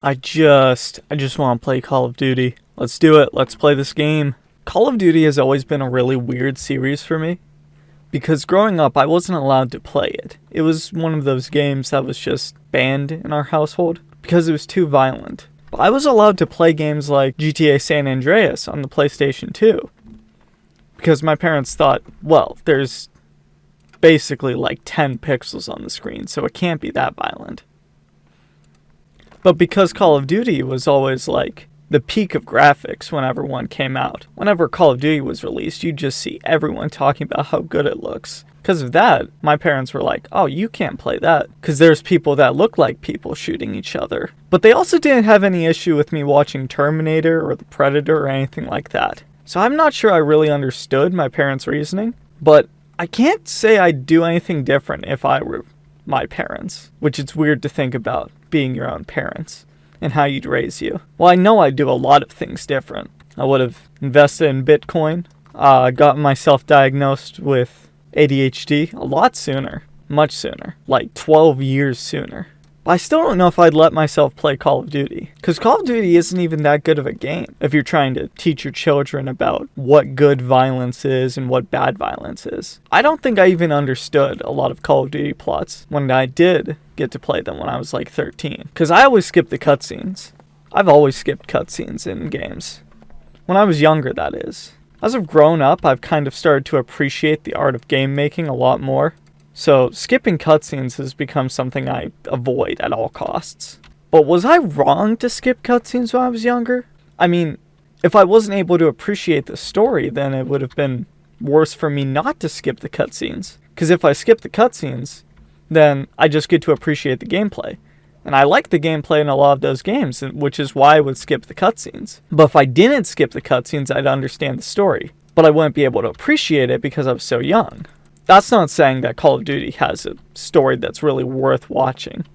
I just want to play Call of Duty. Let's do it. Let's play this game. Call of Duty has always been a really weird series for me because growing up I wasn't allowed to play it. It was one of those games that was just banned in our household because it was too violent. But I was allowed to play games like GTA San Andreas on the PlayStation 2 because my parents thought, well, there's basically like 10 pixels on the screen, so it can't be that violent. But because Call of Duty was always like the peak of graphics whenever one came out, whenever Call of Duty was released, you'd just see everyone talking about how good it looks. Because of that, my parents were like, oh, you can't play that, because there's people that look like people shooting each other. But they also didn't have any issue with me watching Terminator or The Predator or anything like that. So I'm not sure I really understood my parents' reasoning, but I can't say I'd do anything different if I were my parents, which it's weird to think about being your own parents and how you'd raise you. Well, I know I'd do a lot of things different. I would have invested in Bitcoin, gotten myself diagnosed with ADHD a lot sooner, much sooner, like 12 years sooner. But I still don't know if I'd let myself play Call of Duty, because Call of Duty isn't even that good of a game if you're trying to teach your children about what good violence is and what bad violence is. I don't think I even understood a lot of Call of Duty plots when I did get to play them when I was like 13, because I always skipped the cutscenes. I've always skipped cutscenes in games. When I was younger, that is. As I've grown up, I've kind of started to appreciate the art of game making a lot more. So skipping cutscenes has become something I avoid at all costs. But was I wrong to skip cutscenes when I was younger? I mean, if I wasn't able to appreciate the story, then it would have been worse for me not to skip the cutscenes. Because if I skip the cutscenes, then I just get to appreciate the gameplay. And I like the gameplay in a lot of those games, which is why I would skip the cutscenes. But if I didn't skip the cutscenes, I'd understand the story. But I wouldn't be able to appreciate it because I was so young. That's not saying that Call of Duty has a story that's really worth watching,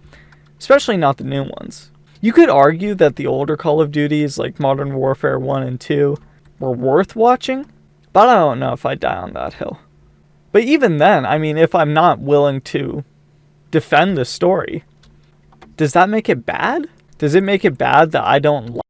especially not the new ones. You could argue that the older Call of Duties like Modern Warfare 1 and 2 were worth watching, but I don't know if I'd die on that hill. But even then, I mean, if I'm not willing to defend the story, does that make it bad? Does it make it bad that I don't